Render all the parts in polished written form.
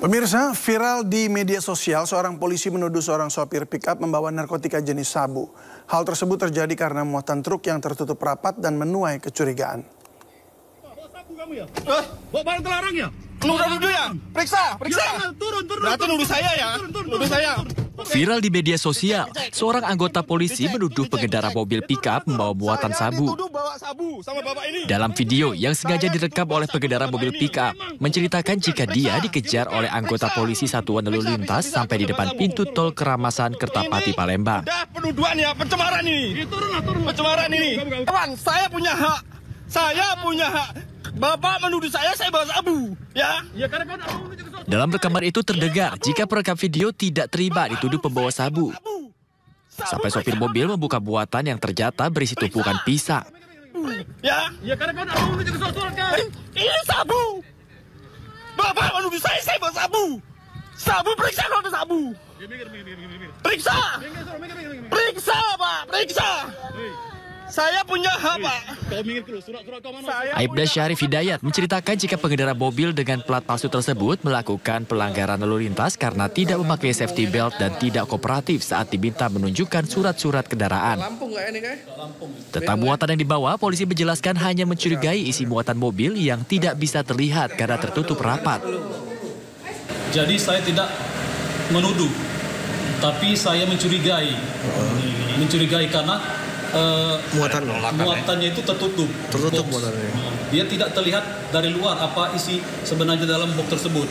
Pemirsa, viral di media sosial, seorang polisi menuduh seorang sopir pickup membawa narkotika jenis sabu. Hal tersebut terjadi karena muatan truk yang tertutup rapat dan menuai kecurigaan. Bawa sabu kamu ya? Bawa barang terlarang ya? Udah duduk ya? Periksa. Turun. Berarti nuduh saya ya? Nuduh saya. Viral di media sosial, seorang anggota polisi menuduh pengendara mobil pickup membawa muatan sabu. Dalam video yang sengaja direkam oleh pengendara mobil pickup, menceritakan jika dia dikejar oleh anggota polisi Satuan Lalu Lintas sampai di depan pintu tol Keramasan Kertapati, Palembang. Udah penuduhan ya, pencemaran ini. Pencemaran ini. Kawan, saya punya hak. Bapak menuduh saya bawa sabu, ya? Dalam rekaman itu terdengar jika perekam video tidak terima dituduh pembawa sabu. Sampai sopir mobil membuka muatan yang ternyata berisi tumpukan pisang. Ya? Ini sabu. Bapak menuduh saya bawa sabu. Sabu, periksa kalau ada sabu. Periksa, Pak, periksa. Saya punya hak, Pak. Aibda Syarif Hidayat menceritakan jika pengendara mobil dengan plat palsu tersebut melakukan pelanggaran lalu lintas karena tidak memakai safety belt dan tidak kooperatif saat diminta menunjukkan surat-surat kendaraan. Tentang muatan yang dibawa, polisi menjelaskan hanya mencurigai isi muatan mobil yang tidak bisa terlihat karena tertutup rapat. Jadi saya tidak menuduh, tapi saya mencurigai. Mencurigai karena muatannya itu tertutup muatannya. Dia tidak terlihat dari luar apa isi sebenarnya dalam box tersebut.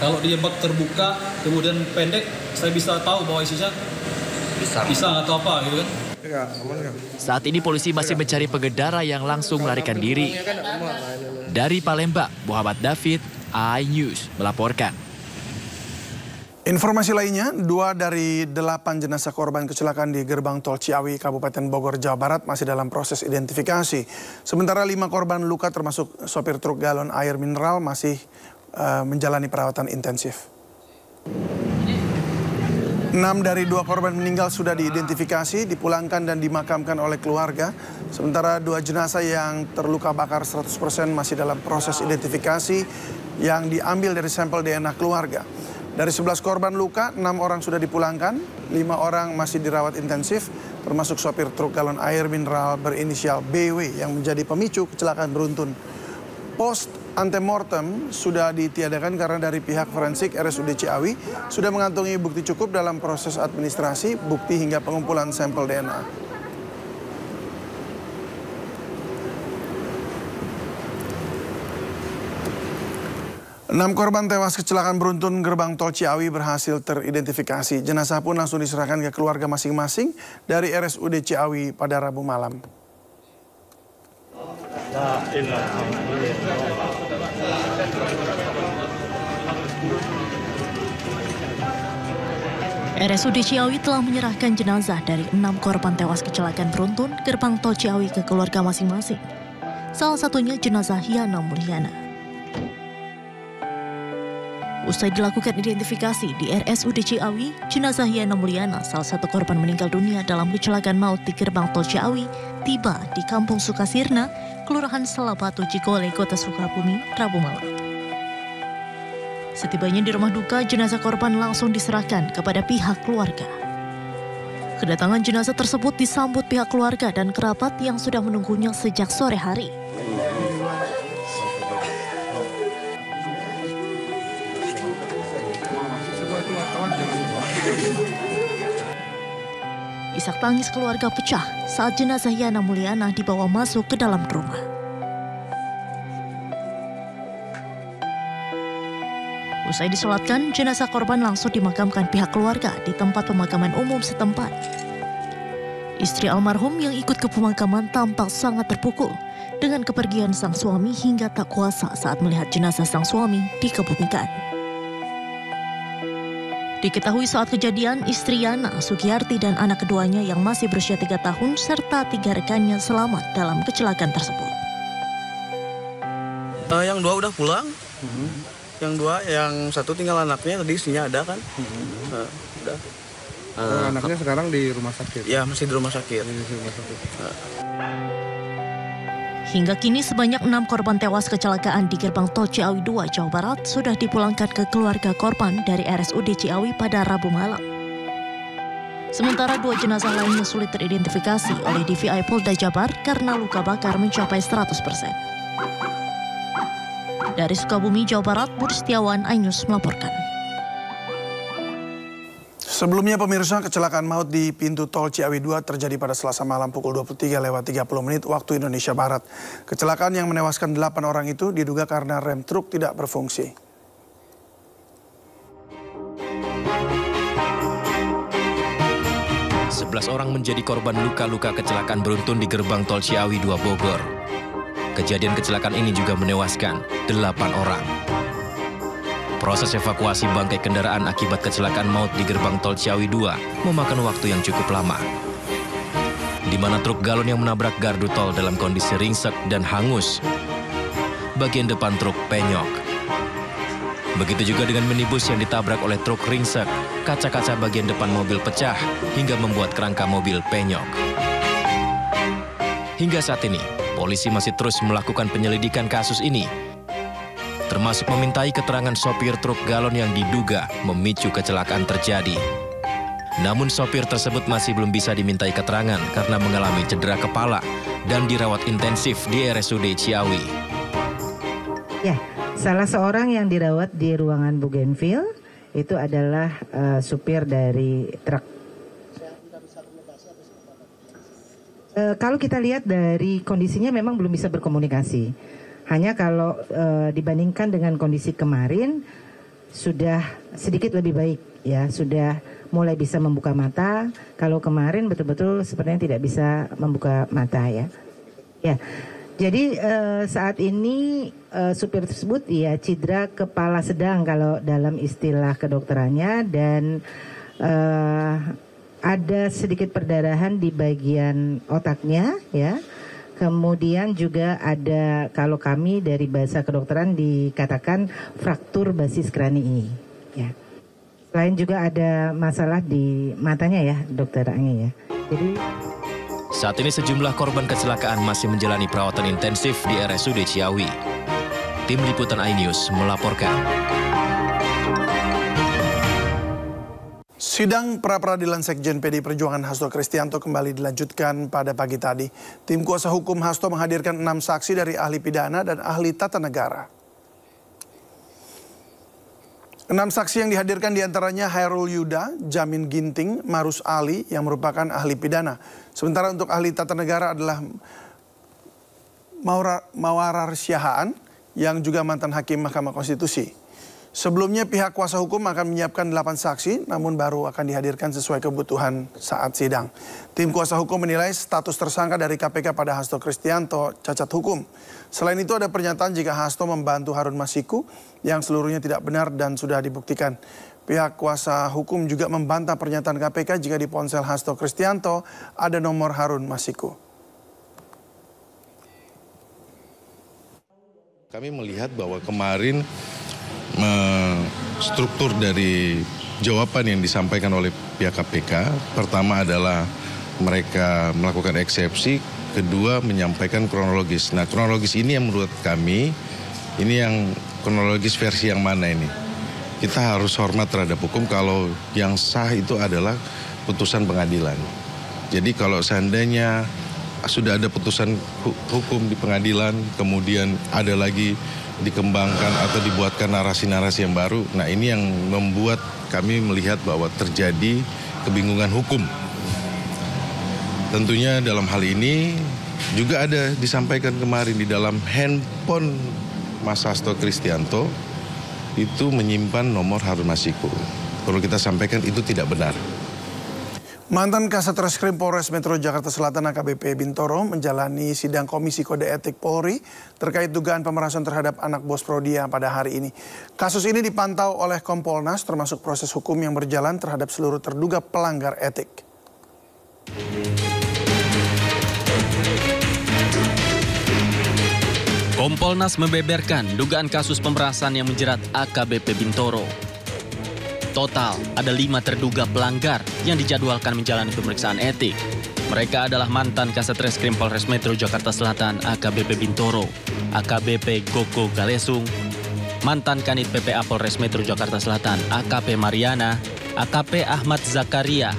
Kalau dia box terbuka kemudian pendek, saya bisa tahu bahwa isinya pisang atau apa gitu kan. Saat ini polisi masih mencari pengendara yang langsung melarikan diri. Dari Palembang, Muhammad David, iNews melaporkan. Informasi lainnya, 2 dari 8 jenazah korban kecelakaan di gerbang tol Ciawi, Kabupaten Bogor, Jawa Barat masih dalam proses identifikasi. Sementara 5 korban luka termasuk sopir truk galon air mineral masih menjalani perawatan intensif. 6 dari 2 korban meninggal sudah diidentifikasi, dipulangkan dan dimakamkan oleh keluarga. Sementara 2 jenazah yang terluka bakar 100% masih dalam proses identifikasi yang diambil dari sampel DNA keluarga. Dari 11 korban luka, 6 orang sudah dipulangkan, 5 orang masih dirawat intensif, termasuk sopir truk galon air mineral berinisial BW yang menjadi pemicu kecelakaan beruntun. Post antemortem sudah ditiadakan karena dari pihak forensik RSUD Ciawi sudah mengantongi bukti cukup dalam proses administrasi, bukti hingga pengumpulan sampel DNA. 6 korban tewas kecelakaan beruntun gerbang tol Ciawi berhasil teridentifikasi. Jenazah pun langsung diserahkan ke keluarga masing-masing dari RSUD Ciawi pada Rabu malam. RSUD Ciawi telah menyerahkan jenazah dari 6 korban tewas kecelakaan beruntun gerbang tol Ciawi ke keluarga masing-masing. Salah satunya jenazah Yana Mulyana. Usai dilakukan identifikasi di RSUD Ciawi, jenazah Yana Mulyana, salah satu korban meninggal dunia dalam kecelakaan maut di gerbang tol Ciawi, tiba di Kampung Sukasirna, Kelurahan Selabatu, Cikole, Kota Sukabumi, Rabu malam. Setibanya di rumah duka, jenazah korban langsung diserahkan kepada pihak keluarga. Kedatangan jenazah tersebut disambut pihak keluarga dan kerabat yang sudah menunggunya sejak sore hari. Isak tangis keluarga pecah saat jenazah Yana Mulyana dibawa masuk ke dalam rumah. Usai disolatkan, jenazah korban langsung dimakamkan pihak keluarga di tempat pemakaman umum setempat. Istri almarhum yang ikut ke pemakaman tampak sangat terpukul dengan kepergian sang suami hingga tak kuasa saat melihat jenazah sang suami dikebumikan. Diketahui saat kejadian, istri Yana, Sugiyarti dan anak keduanya yang masih berusia 3 tahun serta 3 rekannya selamat dalam kecelakaan tersebut. Yang 2 udah pulang, yang 2, yang 1 tinggal anaknya, tadi istrinya ada kan. Udah. Anaknya sekarang di rumah sakit? Ya, masih di rumah sakit. Hingga kini sebanyak 6 korban tewas kecelakaan di gerbang tol Ciawi 2, Jawa Barat sudah dipulangkan ke keluarga korban dari RSUD Ciawi pada Rabu malam. Sementara 2 jenazah lainnya sulit teridentifikasi oleh DVI Polda Jabar karena luka bakar mencapai 100%. Dari Sukabumi, Jawa Barat, Budi Setiawan, iNews melaporkan. Sebelumnya pemirsa, kecelakaan maut di pintu tol Ciawi 2 terjadi pada Selasa malam pukul 23:30 waktu Indonesia Barat. Kecelakaan yang menewaskan 8 orang itu diduga karena rem truk tidak berfungsi. Orang menjadi korban luka-luka kecelakaan beruntun di gerbang tol Ciawi 2 Bogor. Kejadian kecelakaan ini juga menewaskan 8 orang. Proses evakuasi bangkai kendaraan akibat kecelakaan maut di gerbang tol Ciawi 2 memakan waktu yang cukup lama. Di mana truk galon yang menabrak gardu tol dalam kondisi ringsek dan hangus. Bagian depan truk penyok. Begitu juga dengan minibus yang ditabrak oleh truk ringsek, kaca-kaca bagian depan mobil pecah hingga membuat kerangka mobil penyok. Hingga saat ini, polisi masih terus melakukan penyelidikan kasus ini, termasuk memintai keterangan sopir truk galon yang diduga memicu kecelakaan terjadi. Namun sopir tersebut masih belum bisa dimintai keterangan karena mengalami cedera kepala dan dirawat intensif di RSUD Ciawi. Ya. Salah seorang yang dirawat di ruangan Bougainville itu adalah supir dari truk. Kalau kita lihat dari kondisinya memang belum bisa berkomunikasi. Hanya kalau dibandingkan dengan kondisi kemarin sudah sedikit lebih baik, ya, sudah mulai bisa membuka mata. Kalau kemarin betul-betul sepertinya tidak bisa membuka mata, ya. Ya. Jadi saat ini supir tersebut ya cedera kepala sedang kalau dalam istilah kedokterannya, dan ada sedikit perdarahan di bagian otaknya, ya. Kemudian juga ada, kalau kami dari bahasa kedokteran dikatakan fraktur basis kranii, ya. Selain juga ada masalah di matanya, ya, Dokter Anggi, ya. Jadi saat ini sejumlah korban kecelakaan masih menjalani perawatan intensif di RSUD Ciawi. Tim Liputan iNews melaporkan. Sidang pra-peradilan Sekjen PDI Perjuangan Hasto Kristianto kembali dilanjutkan pada pagi tadi. Tim kuasa hukum Hasto menghadirkan 6 saksi dari ahli pidana dan ahli tata negara. 6 saksi yang dihadirkan diantaranya Hairul Yuda, Jamin Ginting, Marus Ali yang merupakan ahli pidana. Sementara untuk ahli tata negara adalah Mawarar Syahaan yang juga mantan hakim Mahkamah Konstitusi. Sebelumnya pihak kuasa hukum akan menyiapkan 8 saksi, namun baru akan dihadirkan sesuai kebutuhan saat sidang. Tim kuasa hukum menilai status tersangka dari KPK pada Hasto Kristianto cacat hukum. Selain itu ada pernyataan jika Hasto membantu Harun Masiku yang seluruhnya tidak benar dan sudah dibuktikan. Pihak kuasa hukum juga membantah pernyataan KPK jika di ponsel Hasto Kristianto ada nomor Harun Masiku. Kami melihat bahwa kemarin struktur dari jawaban yang disampaikan oleh pihak KPK, pertama adalah mereka melakukan eksepsi, kedua menyampaikan kronologis. Nah, kronologis ini yang menurut kami, ini yang kronologis versi yang mana ini? Kita harus hormat terhadap hukum kalau yang sah itu adalah putusan pengadilan. Jadi kalau seandainya sudah ada putusan hukum di pengadilan, kemudian ada lagi dikembangkan atau dibuatkan narasi-narasi yang baru. Nah, ini yang membuat kami melihat bahwa terjadi kebingungan hukum. Tentunya dalam hal ini juga ada disampaikan kemarin di dalam handphone Mas Hasto Kristianto itu menyimpan nomor Harun Masiku. Perlu kita sampaikan itu tidak benar. Mantan Kasat Reskrim Polres Metro Jakarta Selatan AKBP Bintoro menjalani sidang Komisi Kode Etik Polri terkait dugaan pemerasan terhadap anak bos Prodia pada hari ini. Kasus ini dipantau oleh Kompolnas termasuk proses hukum yang berjalan terhadap seluruh terduga pelanggar etik. Kompolnas membeberkan dugaan kasus pemerasan yang menjerat AKBP Bintoro. Total ada 5 terduga pelanggar yang dijadwalkan menjalani pemeriksaan etik. Mereka adalah mantan Kasat Reskrim Polres Metro Jakarta Selatan AKBP Bintoro, AKBP Gogo Galesung, mantan Kanit PPA Polres Metro Jakarta Selatan AKP Mariana, AKP Ahmad Zakaria,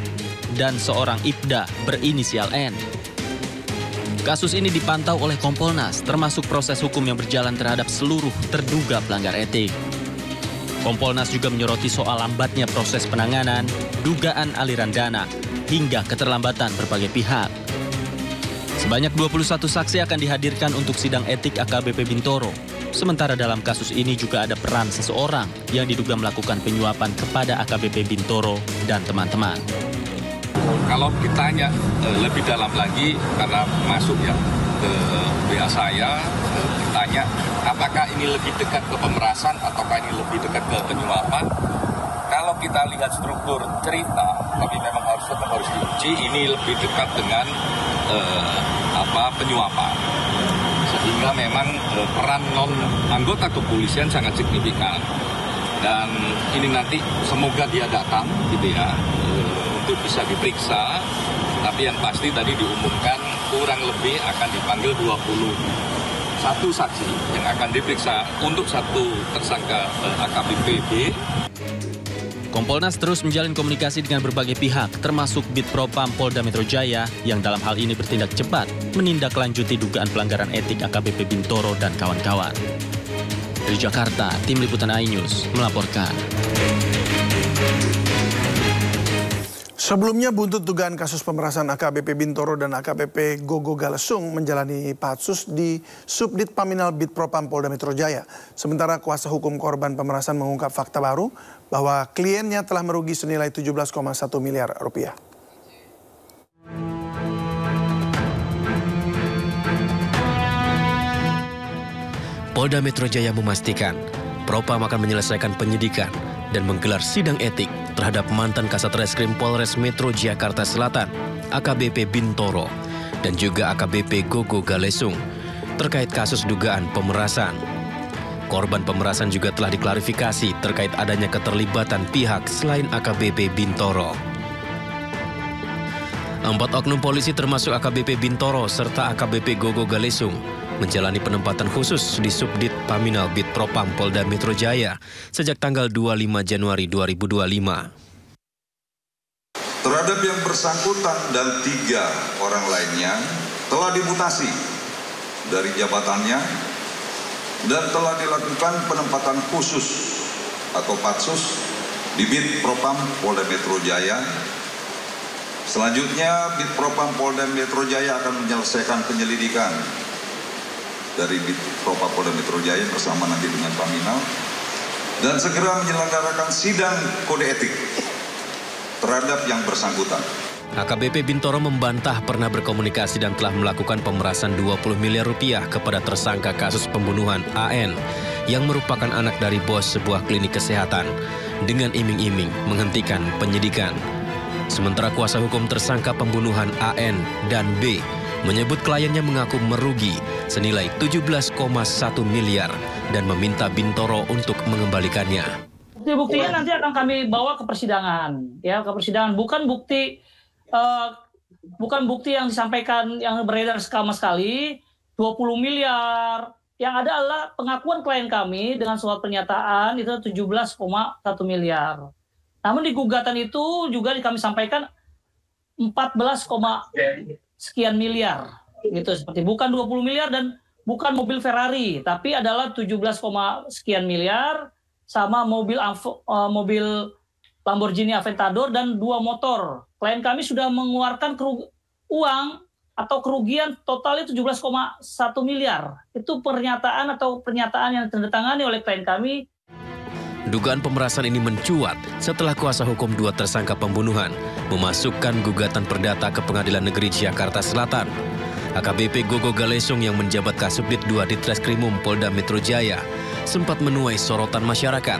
dan seorang Ibda berinisial N. Kasus ini dipantau oleh Kompolnas, termasuk proses hukum yang berjalan terhadap seluruh terduga pelanggar etik. Kompolnas juga menyoroti soal lambatnya proses penanganan, dugaan aliran dana, hingga keterlambatan berbagai pihak. Sebanyak 21 saksi akan dihadirkan untuk sidang etik AKBP Bintoro. Sementara dalam kasus ini juga ada peran seseorang yang diduga melakukan penyuapan kepada AKBP Bintoro dan teman-teman. Kalau ditanya lebih dalam lagi, karena masuk ya ke WA saya, ditanya apakah ini lebih dekat ke pemerasan ataukah ini lebih dekat ke penyuapan. Kalau kita lihat struktur cerita, tapi memang harus diuji, ini lebih dekat dengan penyuapan. Sehingga memang peran non anggota kepolisian sangat signifikan. Dan ini nanti semoga dia datang gitu ya, untuk bisa diperiksa. Tapi yang pasti tadi diumumkan kurang lebih akan dipanggil 21 saksi yang akan diperiksa untuk satu tersangka AKBP B. Kompolnas terus menjalin komunikasi dengan berbagai pihak, termasuk Bitpropam Polda Metro Jaya yang dalam hal ini bertindak cepat menindaklanjuti dugaan pelanggaran etik AKBP Bintoro dan kawan-kawan. Dari Jakarta, Tim Liputan iNews melaporkan. Sebelumnya buntut dugaan kasus pemerasan AKBP Bintoro dan AKBP Gogo Galesung menjalani patsus di Subdit Paminal Bitpropam Polda Metro Jaya. Sementara kuasa hukum korban pemerasan mengungkap fakta baru bahwa kliennya telah merugi senilai 17,1 miliar rupiah. Polda Metro Jaya memastikan Propam akan menyelesaikan penyidikan dan menggelar sidang etik terhadap mantan Kasat Reskrim Polres Metro Jakarta Selatan, AKBP Bintoro, dan juga AKBP Gogo Galesung terkait kasus dugaan pemerasan. Korban pemerasan juga telah diklarifikasi terkait adanya keterlibatan pihak selain AKBP Bintoro. 4 oknum polisi termasuk AKBP Bintoro serta AKBP Gogo Galesung menjalani penempatan khusus di Subdit Paminal Bitpropam Polda Metro Jaya sejak tanggal 25 Januari 2025. Terhadap yang bersangkutan dan 3 orang lainnya telah dimutasi dari jabatannya dan telah dilakukan penempatan khusus atau patsus di Bitpropam Polda Metro Jaya. Selanjutnya Bitpropam Polda Metro Jaya akan menyelesaikan penyelidikan dari Bitpropam Polda Metro Jaya bersama nanti dengan Paminal dan segera menyelenggarakan sidang kode etik terhadap yang bersangkutan. AKBP Bintoro membantah pernah berkomunikasi dan telah melakukan pemerasan 20 miliar rupiah kepada tersangka kasus pembunuhan AN yang merupakan anak dari bos sebuah klinik kesehatan dengan iming-iming menghentikan penyidikan. Sementara kuasa hukum tersangka pembunuhan AN dan B menyebut kliennya mengaku merugi senilai 17,1 miliar dan meminta Bintoro untuk mengembalikannya. Bukti-buktinya nanti akan kami bawa ke persidangan, ya, ke persidangan. Bukan bukti yang disampaikan yang beredar sama sekali 20 miliar. Yang ada adalah pengakuan klien kami dengan surat pernyataan itu 17,1 miliar. Namun di gugatan itu juga kami sampaikan 14, sekian miliar. Gitu seperti bukan 20 miliar dan bukan mobil Ferrari, tapi adalah 17, sekian miliar sama mobil Lamborghini Aventador dan 2 motor. Klien kami sudah mengeluarkan uang atau kerugian totalnya 17,1 miliar. Itu pernyataan yang ditandatangani oleh klien kami. Dugaan pemerasan ini mencuat setelah kuasa hukum 2 tersangka pembunuhan memasukkan gugatan perdata ke Pengadilan Negeri Jakarta Selatan. AKBP Gogo Galesung yang menjabat Kasubdit 2 Ditreskrimum Polda Metro Jaya sempat menuai sorotan masyarakat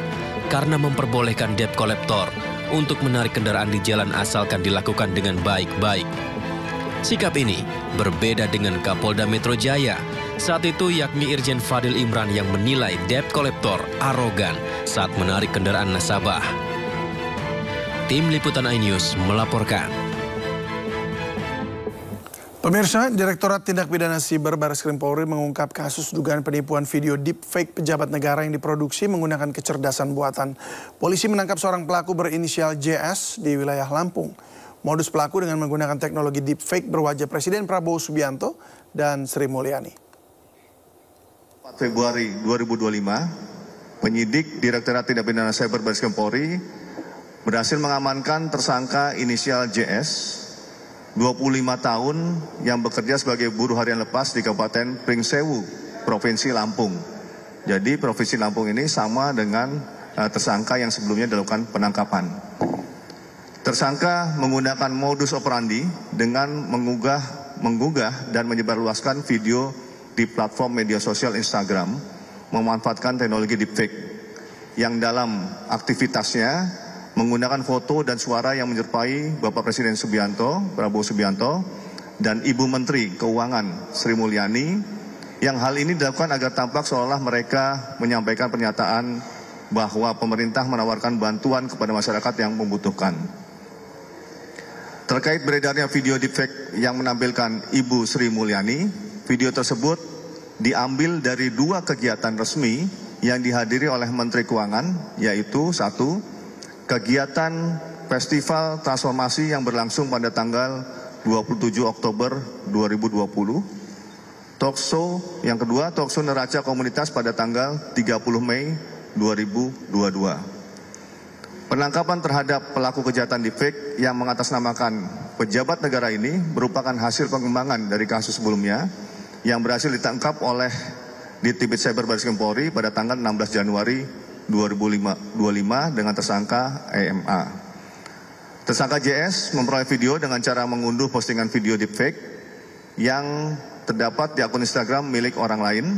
karena memperbolehkan debt collector untuk menarik kendaraan di jalan asalkan dilakukan dengan baik-baik. Sikap ini berbeda dengan Kapolda Metro Jaya saat itu, yakni Irjen Fadil Imran yang menilai debt collector arogan saat menarik kendaraan nasabah. Tim Liputan iNews melaporkan. Pemirsa, Direktorat Tindak Pidana Siber Barreskrim Polri mengungkap kasus dugaan penipuan video deepfake pejabat negara yang diproduksi menggunakan kecerdasan buatan. Polisi menangkap seorang pelaku berinisial JS di wilayah Lampung. Modus pelaku dengan menggunakan teknologi deepfake berwajah Presiden Prabowo Subianto dan Sri Mulyani. 4 Februari 2025, penyidik Direktorat Tindak Pidana Siber Barreskrim Polri berhasil mengamankan tersangka inisial JS, 25 tahun, yang bekerja sebagai buruh harian lepas di Kabupaten Pringsewu, Provinsi Lampung. Jadi Provinsi Lampung ini sama dengan tersangka yang sebelumnya dilakukan penangkapan. Tersangka menggunakan modus operandi dengan menggugah dan menyebarluaskan video di platform media sosial Instagram, memanfaatkan teknologi deepfake yang dalam aktivitasnya menggunakan foto dan suara yang menyerupai Bapak Presiden Prabowo Subianto, dan Ibu Menteri Keuangan Sri Mulyani, yang hal ini dilakukan agar tampak seolah mereka menyampaikan pernyataan bahwa pemerintah menawarkan bantuan kepada masyarakat yang membutuhkan. Terkait beredarnya video deepfake yang menampilkan Ibu Sri Mulyani, video tersebut diambil dari 2 kegiatan resmi yang dihadiri oleh Menteri Keuangan, yaitu 1. Kegiatan Festival Transformasi yang berlangsung pada tanggal 27 Oktober 2020. Talkshow yang kedua, Talkshow Neraca Komunitas pada tanggal 30 Mei 2022. Penangkapan terhadap pelaku kejahatan deepfake yang mengatasnamakan pejabat negara ini merupakan hasil pengembangan dari kasus sebelumnya yang berhasil ditangkap oleh Ditbid Cyber Barreskrim Polri pada tanggal 16 Januari 2025 dengan tersangka EMA. Tersangka JS memperoleh video dengan cara mengunduh postingan video deepfake yang terdapat di akun Instagram milik orang lain.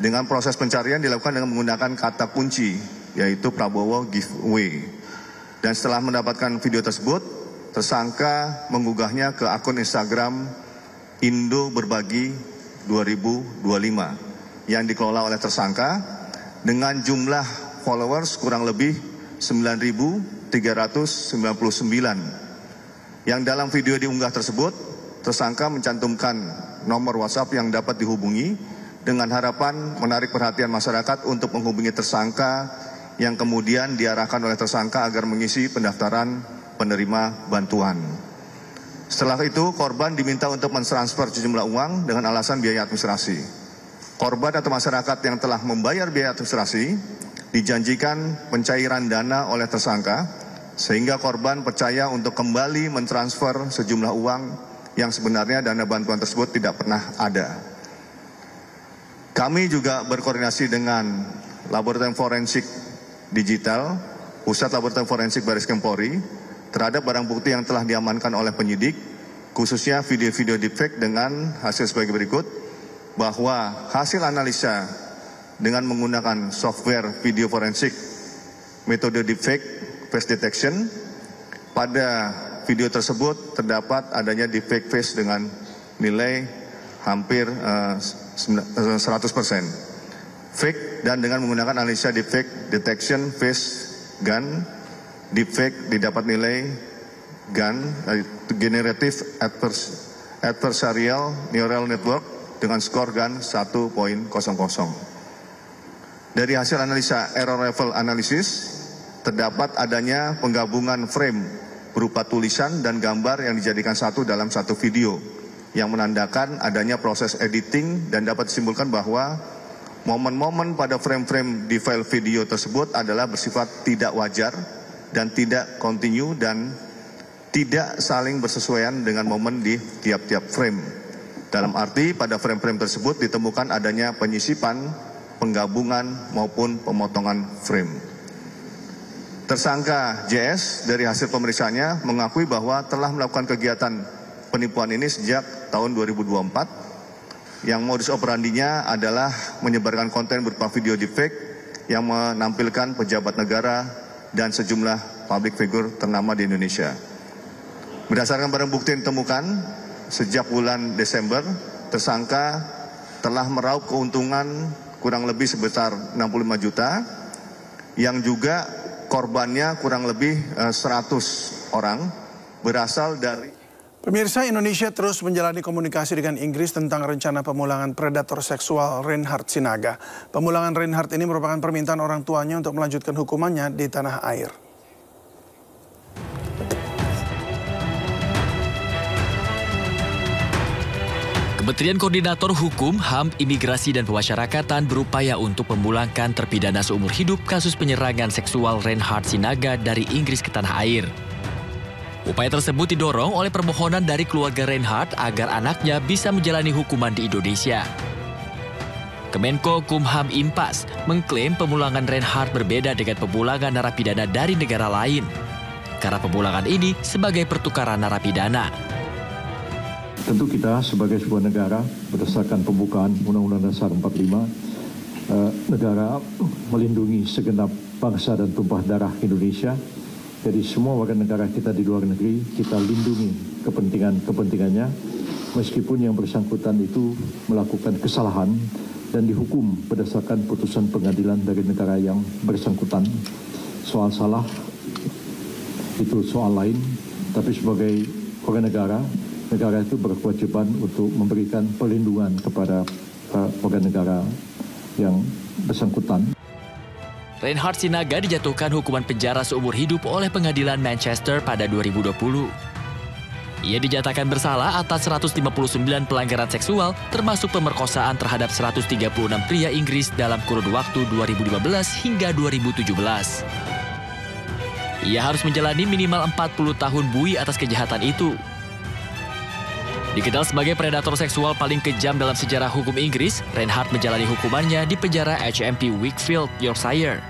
Dengan proses pencarian dilakukan dengan menggunakan kata kunci, yaitu Prabowo giveaway. Dan setelah mendapatkan video tersebut, tersangka menggugahnya ke akun Instagram Indo Berbagi 2025 yang dikelola oleh tersangka dengan jumlah followers kurang lebih 9.399. Yang dalam video diunggah tersebut, tersangka mencantumkan nomor WhatsApp yang dapat dihubungi dengan harapan menarik perhatian masyarakat untuk menghubungi tersangka, yang kemudian diarahkan oleh tersangka agar mengisi pendaftaran penerima bantuan. Setelah itu, korban diminta untuk mentransfer sejumlah uang dengan alasan biaya administrasi. Korban atau masyarakat yang telah membayar biaya administrasi dijanjikan pencairan dana oleh tersangka, sehingga korban percaya untuk kembali mentransfer sejumlah uang yang sebenarnya dana bantuan tersebut tidak pernah ada. Kami juga berkoordinasi dengan Laboratorium Forensik Digital, Pusat Laboratorium Forensik Barreskrim Polri, terhadap barang bukti yang telah diamankan oleh penyidik, khususnya video-video deepfake dengan hasil sebagai berikut, bahwa hasil analisa dengan menggunakan software video forensik metode deepfake face detection, pada video tersebut terdapat adanya deepfake face dengan nilai hampir 100%. Fake, dan dengan menggunakan analisa deepfake detection face gun, deepfake didapat nilai GAN, Generative Adversarial Neural Network, dengan skor GAN 1.00. Dari hasil analisa error level analysis, terdapat adanya penggabungan frame berupa tulisan dan gambar yang dijadikan satu dalam satu video, yang menandakan adanya proses editing, dan dapat disimpulkan bahwa momen-momen pada frame-frame di file video tersebut adalah bersifat tidak wajar dan tidak kontinu dan tidak saling bersesuaian dengan momen di tiap-tiap frame. Dalam arti pada frame-frame tersebut ditemukan adanya penyisipan, penggabungan maupun pemotongan frame. Tersangka JS dari hasil pemeriksaannya mengakui bahwa telah melakukan kegiatan penipuan ini sejak tahun 2024, yang modus operandinya adalah menyebarkan konten berupa video deepfake yang menampilkan pejabat negara dan sejumlah public figure ternama di Indonesia. Berdasarkan barang bukti yang ditemukan, sejak bulan Desember, tersangka telah meraup keuntungan kurang lebih sebesar 65 juta, yang juga korbannya kurang lebih 100 orang berasal dari Pemirsa, Indonesia terus menjalani komunikasi dengan Inggris tentang rencana pemulangan predator seksual Reinhard Sinaga. Pemulangan Reinhard ini merupakan permintaan orang tuanya untuk melanjutkan hukumannya di tanah air. Kementerian Koordinator Hukum, HAM, Imigrasi dan Pemasyarakatan berupaya untuk memulangkan terpidana seumur hidup kasus penyerangan seksual Reinhard Sinaga dari Inggris ke tanah air. Upaya tersebut didorong oleh permohonan dari keluarga Reinhard agar anaknya bisa menjalani hukuman di Indonesia. Kemenko Kumham Impas mengklaim pemulangan Reinhard berbeda dengan pemulangan narapidana dari negara lain, karena pemulangan ini sebagai pertukaran narapidana. Tentu kita sebagai sebuah negara berdasarkan pembukaan Undang-Undang Dasar 45, negara melindungi segenap bangsa dan tumpah darah Indonesia. Jadi semua warga negara kita di luar negeri, kita lindungi kepentingannya, meskipun yang bersangkutan itu melakukan kesalahan dan dihukum berdasarkan putusan pengadilan dari negara yang bersangkutan. Soal salah itu soal lain, tapi sebagai warga negara itu berkewajiban untuk memberikan perlindungan kepada warga negara yang bersangkutan. Reinhard Sinaga dijatuhkan hukuman penjara seumur hidup oleh pengadilan Manchester pada 2020. Ia dinyatakan bersalah atas 159 pelanggaran seksual, termasuk pemerkosaan terhadap 136 pria Inggris dalam kurun waktu 2015 hingga 2017. Ia harus menjalani minimal 40 tahun bui atas kejahatan itu. Dikenal sebagai predator seksual paling kejam dalam sejarah hukum Inggris, Reinhard menjalani hukumannya di penjara HMP Wakefield, Yorkshire.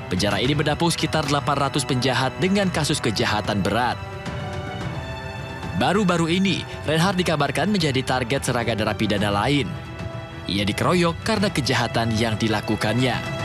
Penjara ini menampung sekitar 800 penjahat dengan kasus kejahatan berat. Baru-baru ini, Reinhard dikabarkan menjadi target serangan narapidana lain. Ia dikeroyok karena kejahatan yang dilakukannya.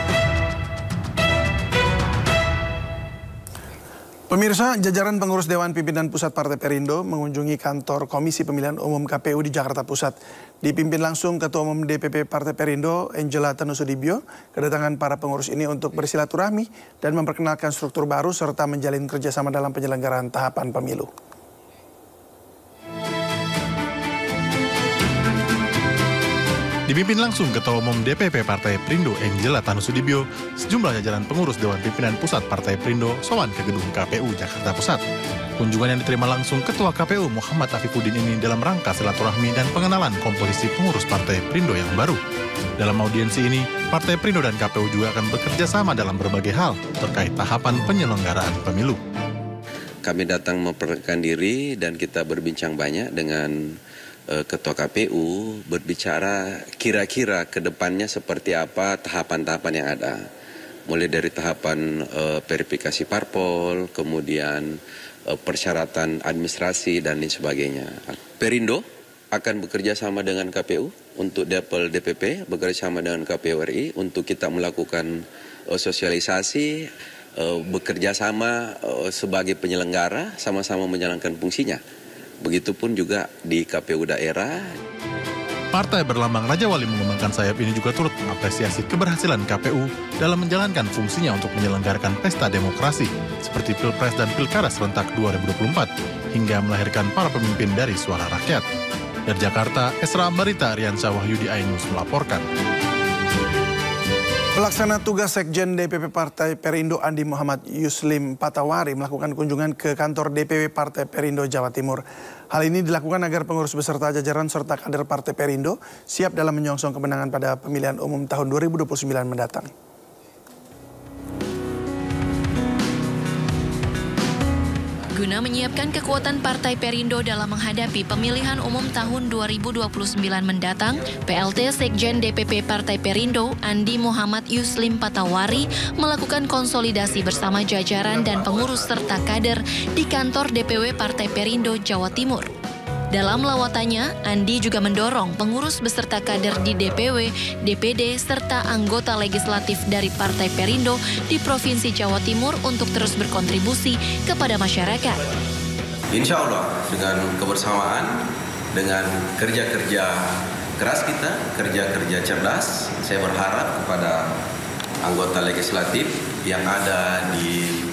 Pemirsa, jajaran pengurus Dewan Pimpinan Pusat Partai Perindo mengunjungi kantor Komisi Pemilihan Umum KPU di Jakarta Pusat. Dipimpin langsung Ketua Umum DPP Partai Perindo, Angela Tanusudibio. Kedatangan para pengurus ini untuk bersilaturahmi dan memperkenalkan struktur baru serta menjalin kerjasama dalam penyelenggaraan tahapan pemilu. Dipimpin langsung Ketua Umum DPP Partai Perindo Angela Tanusudibio, sejumlah jajaran pengurus Dewan Pimpinan Pusat Partai Perindo sowan ke gedung KPU Jakarta Pusat. Kunjungan yang diterima langsung Ketua KPU Muhammad Afifuddin ini dalam rangka silaturahmi dan pengenalan komposisi pengurus Partai Perindo yang baru. Dalam audiensi ini, Partai Perindo dan KPU juga akan bekerja sama dalam berbagai hal terkait tahapan penyelenggaraan pemilu. Kami datang memperkenalkan diri dan kita berbincang banyak dengan Ketua KPU, berbicara kira-kira ke depannya seperti apa tahapan-tahapan yang ada. Mulai dari tahapan verifikasi parpol, kemudian persyaratan administrasi dan lain sebagainya. Perindo akan bekerja sama dengan KPU untuk level DPP, bekerja sama dengan KPU RI untuk kita melakukan sosialisasi, bekerja sama sebagai penyelenggara, sama-sama menjalankan fungsinya. Begitupun juga di KPU daerah. Partai berlambang Raja Wali mengembangkan sayap ini juga turut mengapresiasi keberhasilan KPU dalam menjalankan fungsinya untuk menyelenggarakan pesta demokrasi seperti Pilpres dan Pilkada serentak 2024 hingga melahirkan para pemimpin dari suara rakyat. Dari Jakarta, Esra Ambarita Riansyah Wahyudi Ainus melaporkan. Pelaksana tugas Sekjen DPP Partai Perindo Andi Muhammad Yuslim Patawari melakukan kunjungan ke kantor DPW Partai Perindo Jawa Timur. Hal ini dilakukan agar pengurus beserta jajaran serta kader Partai Perindo siap dalam menyongsong kemenangan pada pemilihan umum tahun 2029 mendatang. Guna menyiapkan kekuatan Partai Perindo dalam menghadapi pemilihan umum tahun 2029 mendatang, PLT Sekjen DPP Partai Perindo Andi Muhammad Yuslim Patawari melakukan konsolidasi bersama jajaran dan pengurus serta kader di kantor DPW Partai Perindo Jawa Timur. Dalam lawatannya, Andi juga mendorong pengurus beserta kader di DPW, DPD, serta anggota legislatif dari Partai Perindo di Provinsi Jawa Timur untuk terus berkontribusi kepada masyarakat. Insya Allah dengan kebersamaan, dengan kerja-kerja keras kita, kerja-kerja cerdas, saya berharap kepada anggota legislatif yang ada di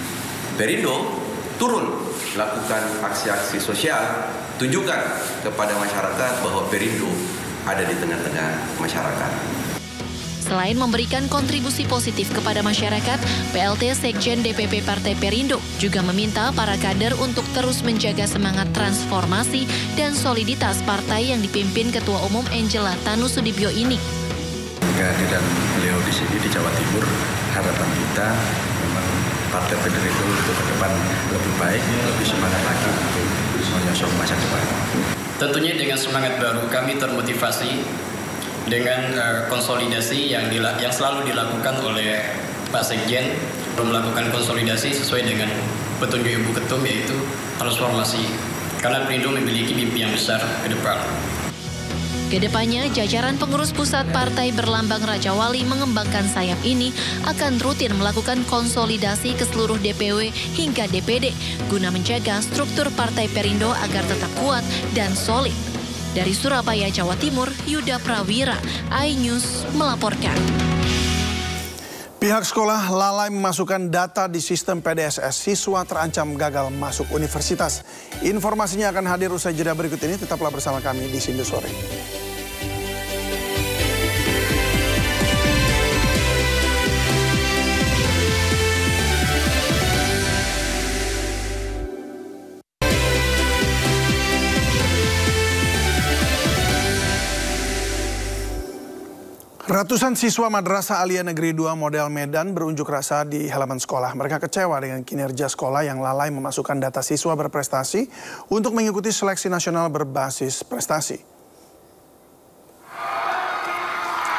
Perindo turun lakukan aksi-aksi sosial, tunjukkan kepada masyarakat bahwa Perindo ada di tengah-tengah masyarakat. Selain memberikan kontribusi positif kepada masyarakat, PLT Sekjen DPP Partai Perindo juga meminta para kader untuk terus menjaga semangat transformasi dan soliditas partai yang dipimpin Ketua Umum Angela Tanusudibyo ini. Kehadiran beliau di sini di Jawa Timur, harapan kita memang Partai Perindo untuk ke depan lebih baik, lebih semangat lagi untuk menyosong masa depan. Tentunya dengan semangat baru kami termotivasi dengan konsolidasi yang selalu dilakukan oleh Pak Sekjen, melakukan konsolidasi sesuai dengan petunjuk Ibu Ketum, yaitu transformasi. Karena Perindo memiliki mimpi yang besar ke depan. Kedepannya, jajaran pengurus pusat partai berlambang Raja Wali mengembangkan sayap ini akan rutin melakukan konsolidasi ke seluruh DPW hingga DPD guna menjaga struktur Partai Perindo agar tetap kuat dan solid. Dari Surabaya, Jawa Timur, Yuda Prawira, iNews melaporkan. Pihak sekolah lalai memasukkan data di sistem PDSS. Siswa terancam gagal masuk universitas. Informasinya akan hadir usai jeda berikut ini. Tetaplah bersama kami di Sindu Sore. Ratusan siswa Madrasah Aliyah Negeri 2 Model Medan berunjuk rasa di halaman sekolah. Mereka kecewa dengan kinerja sekolah yang lalai memasukkan data siswa berprestasi untuk mengikuti seleksi nasional berbasis prestasi.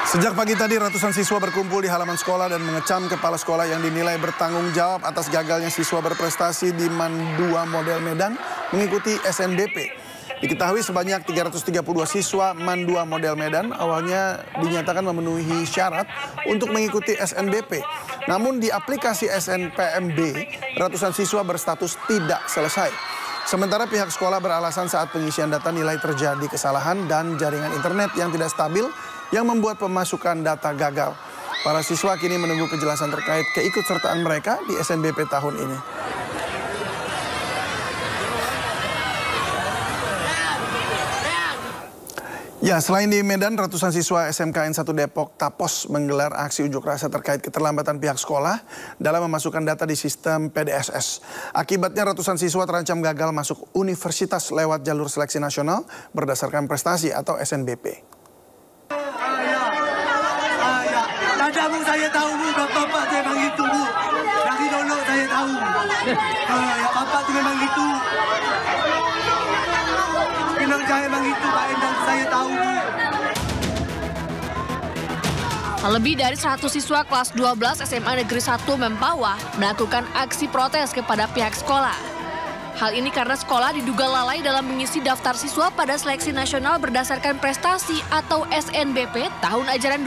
Sejak pagi tadi ratusan siswa berkumpul di halaman sekolah dan mengecam kepala sekolah yang dinilai bertanggung jawab atas gagalnya siswa berprestasi di MAN 2 Model Medan mengikuti SNBP. Diketahui sebanyak 332 siswa MAN 2 Model Medan awalnya dinyatakan memenuhi syarat untuk mengikuti SNBP. Namun di aplikasi SNPMB, ratusan siswa berstatus tidak selesai. Sementara pihak sekolah beralasan saat pengisian data nilai terjadi kesalahan dan jaringan internet yang tidak stabil yang membuat pemasukan data gagal. Para siswa kini menunggu kejelasan terkait keikutsertaan mereka di SNBP tahun ini. Ya, selain di Medan, ratusan siswa SMKN 1 Depok Tapos menggelar aksi unjuk rasa terkait keterlambatan pihak sekolah dalam memasukkan data di sistem PDSS. Akibatnya ratusan siswa terancam gagal masuk universitas lewat jalur seleksi nasional berdasarkan prestasi atau SNBP. Tadamu saya tahu Bu, bapak saya memang gitu Bu. Dari dulu saya tahu. Ya bapak itu memang gitu. Kinerja memang gitu Pak Endang, saya tahu Bu. Lebih dari 100 siswa kelas 12 SMA Negeri 1 Mempawah melakukan aksi protes kepada pihak sekolah. Hal ini karena sekolah diduga lalai dalam mengisi daftar siswa pada seleksi nasional berdasarkan prestasi atau SNBP tahun ajaran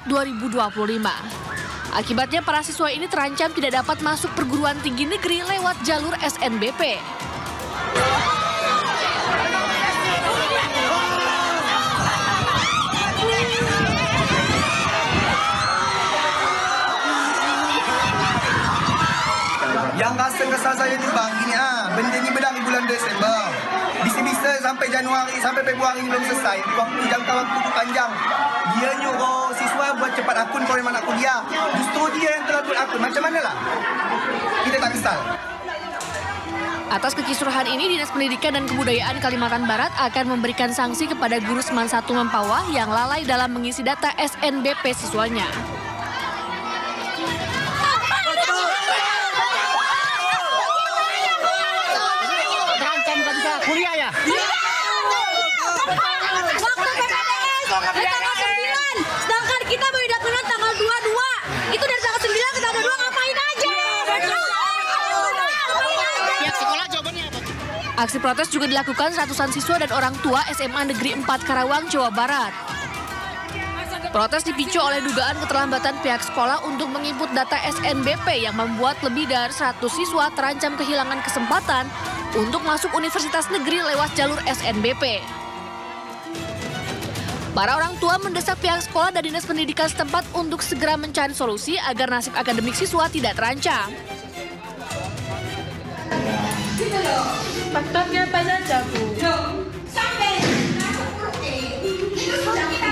2024-2025. Akibatnya para siswa ini terancam tidak dapat masuk perguruan tinggi negeri lewat jalur SNBP. Yang rasa kesal saya tu bang, gini benda ni dari bulan Desember. Bisa-bisa sampai Januari, sampai Februari belum selesai. Jangka waktu tu panjang. Dia nyuruh siswa buat cepat akun kalau memang nak kuliah. Justru dia yang telah buat akun. Macam manalah? Kita tak kesal. Atas kekisruhan ini, Dinas Pendidikan dan Kebudayaan Kalimantan Barat akan memberikan sanksi kepada guru SMAN 1 Mempawah yang lalai dalam mengisi data SNBP siswanya. Kuliah ya? Waktu PPDS tanggal 9, sedangkan kita baru datang tanggal 22. Itu dari tanggal 9 ke tanggal 2 ngapain aja? Pihak sekolah jawabannya apa? Aksi protes juga dilakukan ratusan siswa dan orang tua SMA Negeri 4 Karawang, Jawa Barat. Protes dipicu oleh dugaan keterlambatan pihak sekolah untuk menginput data SNBP yang membuat lebih dari 100 siswa terancam kehilangan kesempatan untuk masuk universitas negeri lewat jalur SNBP. Para orang tua mendesak pihak sekolah dan Dinas Pendidikan setempat untuk segera mencari solusi agar nasib akademik siswa tidak terancam. Faktornya apa saja, Bu? Sampai itu sudah kita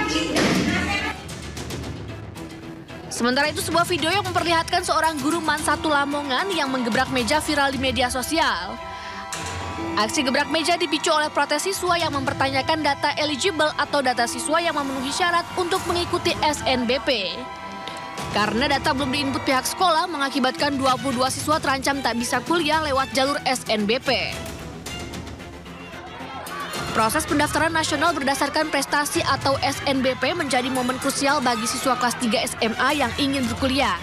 Sementara itu, sebuah video yang memperlihatkan seorang guru MAN 1 Lamongan yang menggebrak meja viral di media sosial. Aksi gebrak meja dipicu oleh protes siswa yang mempertanyakan data eligible atau data siswa yang memenuhi syarat untuk mengikuti SNBP. Karena data belum diinput pihak sekolah mengakibatkan 22 siswa terancam tak bisa kuliah lewat jalur SNBP. Proses pendaftaran nasional berdasarkan prestasi atau SNBP menjadi momen krusial bagi siswa kelas 3 SMA yang ingin berkuliah.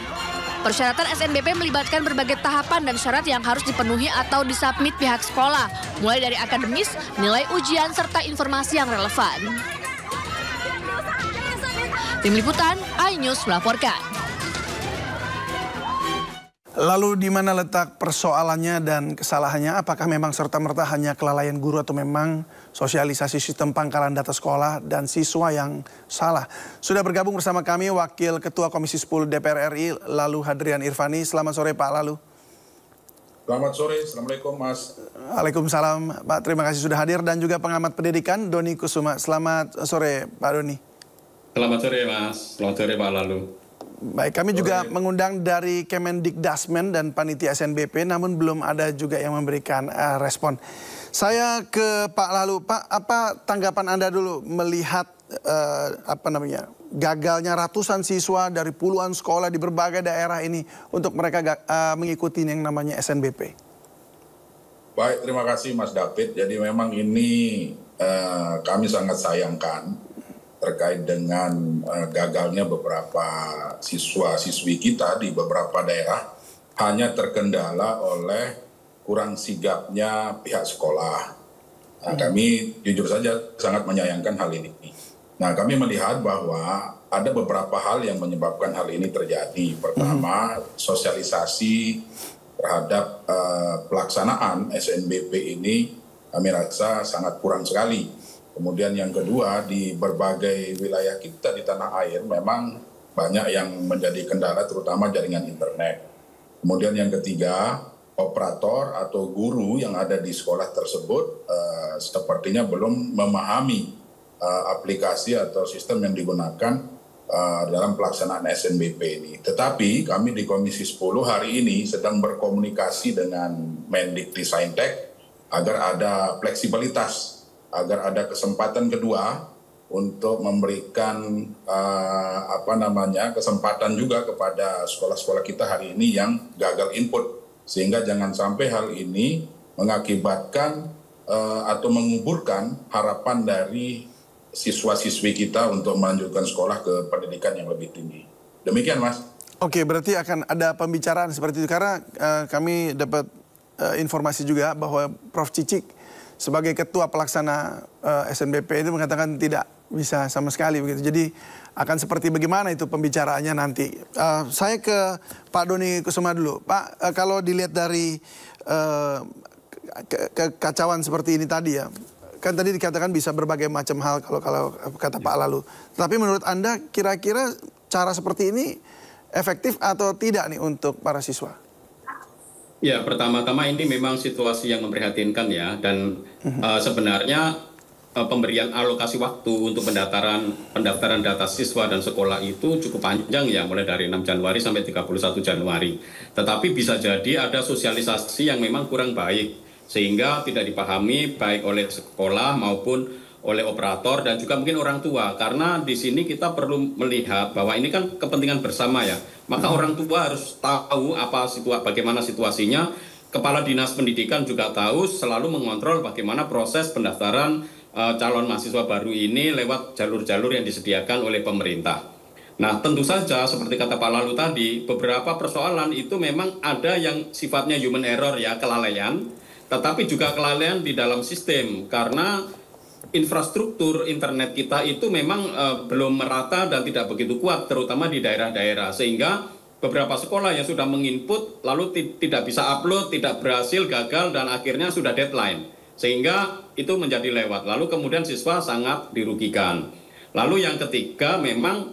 Persyaratan SNBP melibatkan berbagai tahapan dan syarat yang harus dipenuhi atau disubmit pihak sekolah, mulai dari akademis, nilai ujian, serta informasi yang relevan. Tim Liputan, iNews melaporkan. Lalu di mana letak persoalannya dan kesalahannya? Apakah memang serta-merta hanya kelalaian guru atau memang sosialisasi sistem pangkalan data sekolah dan siswa yang salah? Sudah bergabung bersama kami Wakil Ketua Komisi 10 DPR RI, Lalu Hadrian Irvani. Selamat sore Pak Lalu. Selamat sore, Assalamualaikum Mas. Waalaikumsalam Pak, terima kasih sudah hadir. Dan juga pengamat pendidikan Doni Kusuma. Selamat sore Pak Doni. Selamat sore Mas, selamat sore Pak Lalu. Baik, kami juga mengundang dari Kemendikdasmen dan Panitia SNBP, namun belum ada juga yang memberikan respon. Saya ke Pak Lalu, Pak, apa tanggapan Anda dulu melihat gagalnya ratusan siswa dari puluhan sekolah di berbagai daerah ini untuk mereka mengikuti yang namanya SNBP? Baik, terima kasih Mas David. Jadi memang ini kami sangat sayangkan terkait dengan gagalnya beberapa siswa-siswi kita di beberapa daerah hanya terkendala oleh kurang sigapnya pihak sekolah. Nah, kami jujur saja sangat menyayangkan hal ini. Nah, kami melihat bahwa ada beberapa hal yang menyebabkan hal ini terjadi. Pertama, sosialisasi terhadap pelaksanaan SNBP ini kami rasa sangat kurang sekali. Kemudian yang kedua, di berbagai wilayah kita di tanah air memang banyak yang menjadi kendala, terutama jaringan internet. Kemudian yang ketiga, operator atau guru yang ada di sekolah tersebut sepertinya belum memahami aplikasi atau sistem yang digunakan dalam pelaksanaan SNBP ini. Tetapi kami di Komisi 10 hari ini sedang berkomunikasi dengan Mendikdissaintek agar ada fleksibilitas, agar ada kesempatan kedua untuk memberikan kesempatan juga kepada sekolah-sekolah kita hari ini yang gagal input, sehingga jangan sampai hal ini mengakibatkan atau menguburkan harapan dari siswa-siswi kita untuk melanjutkan sekolah ke pendidikan yang lebih tinggi. Demikian, Mas. Oke, berarti akan ada pembicaraan seperti itu karena kami dapat informasi juga bahwa Prof. Cicik sebagai ketua pelaksana SNBP itu mengatakan tidak bisa sama sekali begitu. Jadi akan seperti bagaimana itu pembicaraannya nanti. Saya ke Pak Doni Kusuma dulu. Pak, kalau dilihat dari kekacauan seperti ini tadi ya, kan tadi dikatakan bisa berbagai macam hal kalau kata Pak Lalu. Tapi menurut Anda kira-kira cara seperti ini efektif atau tidak nih untuk para siswa? Ya, pertama-tama ini memang situasi yang memprihatinkan ya, dan sebenarnya pemberian alokasi waktu untuk pendaftaran data siswa dan sekolah itu cukup panjang ya, mulai dari 6 Januari sampai 31 Januari. Tetapi bisa jadi ada sosialisasi yang memang kurang baik, sehingga tidak dipahami baik oleh sekolah maupun oleh operator dan juga mungkin orang tua, karena di sini kita perlu melihat bahwa ini kan kepentingan bersama ya, maka orang tua harus tahu bagaimana situasinya. Kepala Dinas Pendidikan juga tahu, selalu mengontrol bagaimana proses pendaftaran calon mahasiswa baru ini lewat jalur-jalur yang disediakan oleh pemerintah. Nah, tentu saja seperti kata Pak Lalu tadi, beberapa persoalan itu memang ada yang sifatnya human error ya, kelalaian, tetapi juga kelalaian di dalam sistem, karena infrastruktur internet kita itu memang belum merata dan tidak begitu kuat, terutama di daerah-daerah, sehingga beberapa sekolah yang sudah menginput lalu tidak bisa upload, tidak berhasil, gagal, dan akhirnya sudah deadline, sehingga itu menjadi lewat. Lalu kemudian siswa sangat dirugikan. Lalu yang ketiga, memang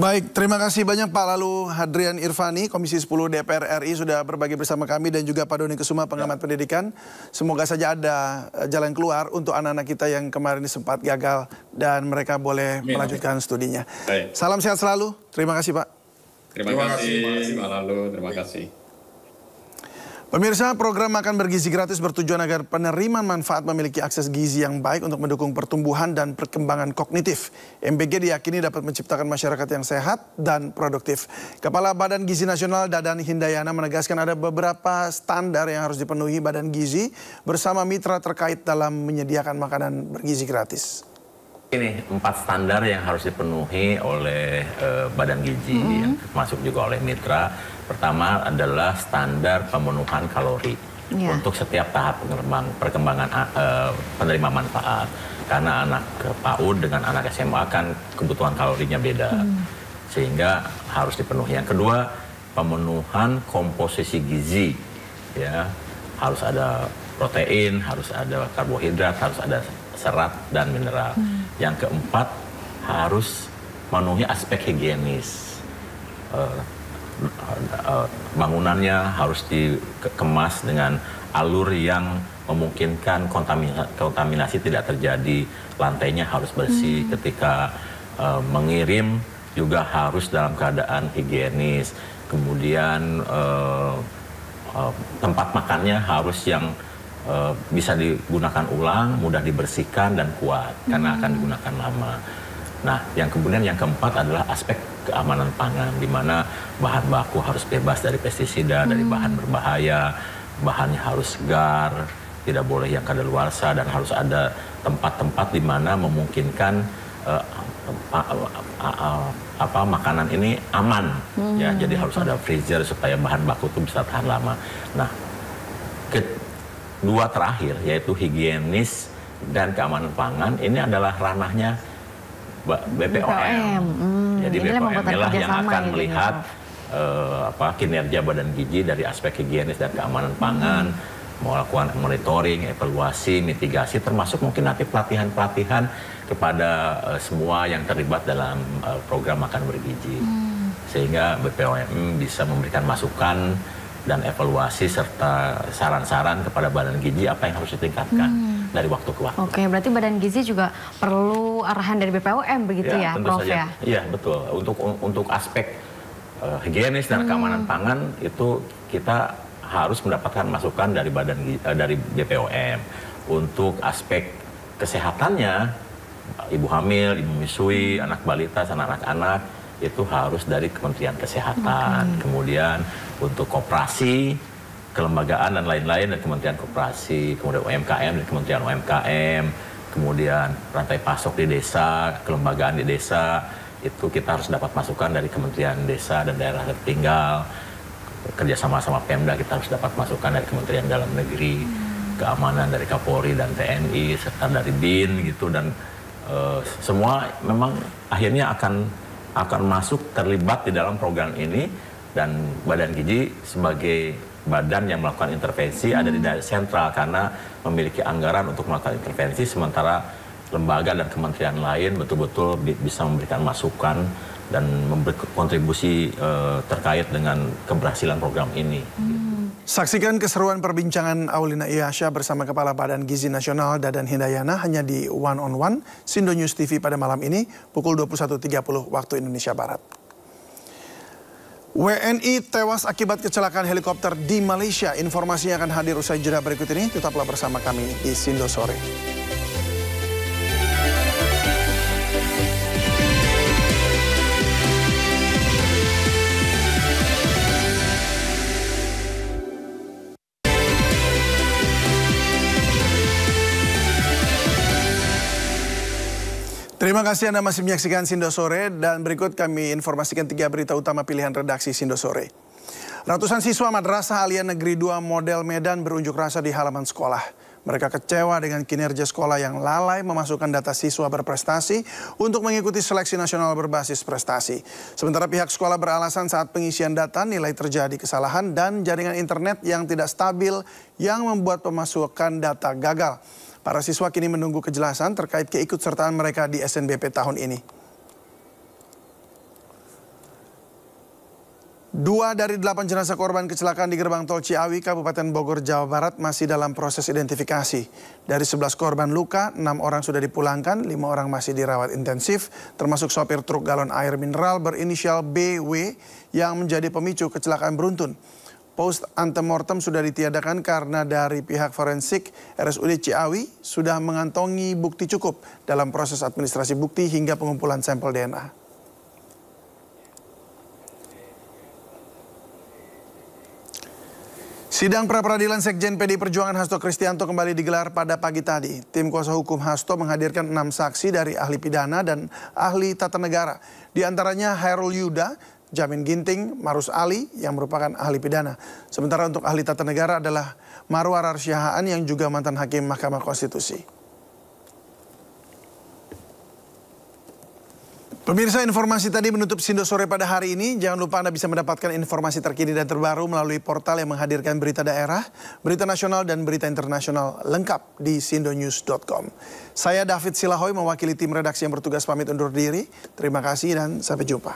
Baik, terima kasih banyak Pak Lalu Hadrian Irvani, Komisi 10 DPR RI sudah berbagi bersama kami dan juga Pak Doni Kusuma, pengamat pendidikan. Semoga saja ada jalan keluar untuk anak-anak kita yang kemarin sempat gagal dan mereka boleh melanjutkan studinya. Baik. Salam sehat selalu, terima kasih Pak. Terima kasih Pak Lalu, terima kasih. Pemirsa, program makan bergizi gratis bertujuan agar penerima manfaat memiliki akses gizi yang baik untuk mendukung pertumbuhan dan perkembangan kognitif. MBG diyakini dapat menciptakan masyarakat yang sehat dan produktif. Kepala Badan Gizi Nasional Dadan Hindayana menegaskan ada beberapa standar yang harus dipenuhi Badan Gizi bersama mitra terkait dalam menyediakan makanan bergizi gratis. Ini 4 standar yang harus dipenuhi oleh Badan Gizi, yang termasuk juga oleh mitra. Pertama adalah standar pemenuhan kalori untuk setiap tahap perkembangan penerima manfaat. Karena anak PAUD dengan anak SMA kan kebutuhan kalorinya beda, sehingga harus dipenuhi. Yang kedua, pemenuhan komposisi gizi, ya, harus ada protein, harus ada karbohidrat, harus ada serat dan mineral. Yang keempat, harus memenuhi aspek higienis. Bangunannya harus dikemas dengan alur yang memungkinkan kontaminasi tidak terjadi, lantainya harus bersih, ketika mengirim juga harus dalam keadaan higienis, kemudian tempat makannya harus yang bisa digunakan ulang, mudah dibersihkan dan kuat karena akan digunakan lama. Nah, yang keempat adalah aspek keamanan pangan, di mana bahan baku harus bebas dari pestisida, dari bahan berbahaya, bahannya harus segar, tidak boleh yang kadaluarsa, dan harus ada tempat-tempat di mana memungkinkan makanan ini aman, ya. Jadi harus ada freezer supaya bahan baku itu bisa tahan lama. Nah, kedua terakhir yaitu higienis dan keamanan pangan, ini adalah ranahnya BPOM. Jadi BPOM lah yang akan melihat kinerja Badan Gizi dari aspek higienis dan keamanan pangan, melakukan monitoring, evaluasi, mitigasi, termasuk mungkin nanti pelatihan-pelatihan kepada semua yang terlibat dalam program makan bergizi. Sehingga BPOM bisa memberikan masukan dan evaluasi serta saran-saran kepada Badan Gizi apa yang harus ditingkatkan dari waktu ke waktu. Oke, berarti Badan Gizi juga perlu arahan dari BPOM begitu ya, Prof ya? Iya, betul. Untuk aspek higienis dan keamanan pangan itu kita harus mendapatkan masukan dari dari BPOM. Untuk aspek kesehatannya, ibu hamil, ibu menyusui, anak balita, anak-anak itu harus dari Kementerian Kesehatan. Kemudian untuk koperasi, kelembagaan dan lain-lain dari Kementerian Koperasi, kemudian UMKM dari Kementerian UMKM, kemudian rantai pasok di desa, kelembagaan di desa, itu kita harus dapat masukan dari Kementerian Desa dan Daerah Tertinggal. Kerjasama sama Pemda kita harus dapat masukan dari Kementerian Dalam Negeri, keamanan dari Kapolri dan TNI, serta dari BIN gitu, dan semua memang akhirnya akan masuk terlibat di dalam program ini, dan Badan Gizi sebagai badan yang melakukan intervensi ada di daerah sentral karena memiliki anggaran untuk melakukan intervensi, sementara lembaga dan kementerian lain betul-betul bisa memberikan masukan dan memberi kontribusi terkait dengan keberhasilan program ini. Saksikan keseruan perbincangan Aulina Iyasha bersama Kepala Badan Gizi Nasional Dadan Hindayana hanya di One on One Sindo News TV pada malam ini pukul 21.30 waktu Indonesia Barat. WNI tewas akibat kecelakaan helikopter di Malaysia. Informasinya akan hadir usai jeda berikut ini. Tetaplah bersama kami di Sindo Sore. Terima kasih Anda masih menyaksikan Sindo Sore, dan berikut kami informasikan 3 berita utama pilihan redaksi Sindo Sore. Ratusan siswa Madrasah Aliyah Negeri 2 Model Medan berunjuk rasa di halaman sekolah. Mereka kecewa dengan kinerja sekolah yang lalai memasukkan data siswa berprestasi untuk mengikuti seleksi nasional berbasis prestasi. Sementara pihak sekolah beralasan saat pengisian data nilai terjadi kesalahan dan jaringan internet yang tidak stabil yang membuat pemasukan data gagal. Para siswa kini menunggu kejelasan terkait keikutsertaan mereka di SNBP tahun ini. 2 dari 8 jenazah korban kecelakaan di gerbang tol Ciawi, Kabupaten Bogor, Jawa Barat masih dalam proses identifikasi. Dari 11 korban luka, 6 orang sudah dipulangkan, 5 orang masih dirawat intensif, termasuk sopir truk galon air mineral berinisial BW yang menjadi pemicu kecelakaan beruntun. Post antemortem sudah ditiadakan karena dari pihak forensik RSUD Ciawi sudah mengantongi bukti cukup dalam proses administrasi bukti hingga pengumpulan sampel DNA. Sidang pra-peradilan Sekjen PDI Perjuangan Hasto Kristianto kembali digelar pada pagi tadi. Tim kuasa hukum Hasto menghadirkan 6 saksi dari ahli pidana dan ahli tata negara. Di antaranya Hairul Yuda, Jamin Ginting, Marus Ali yang merupakan ahli pidana. Sementara untuk ahli tata negara adalah Marwar Arsyahaan yang juga mantan hakim Mahkamah Konstitusi. Pemirsa, informasi tadi menutup Sindo Sore pada hari ini. Jangan lupa Anda bisa mendapatkan informasi terkini dan terbaru melalui portal yang menghadirkan berita daerah, berita nasional, dan berita internasional lengkap di sindonews.com. Saya David Silahoy mewakili tim redaksi yang bertugas pamit undur diri. Terima kasih dan sampai jumpa.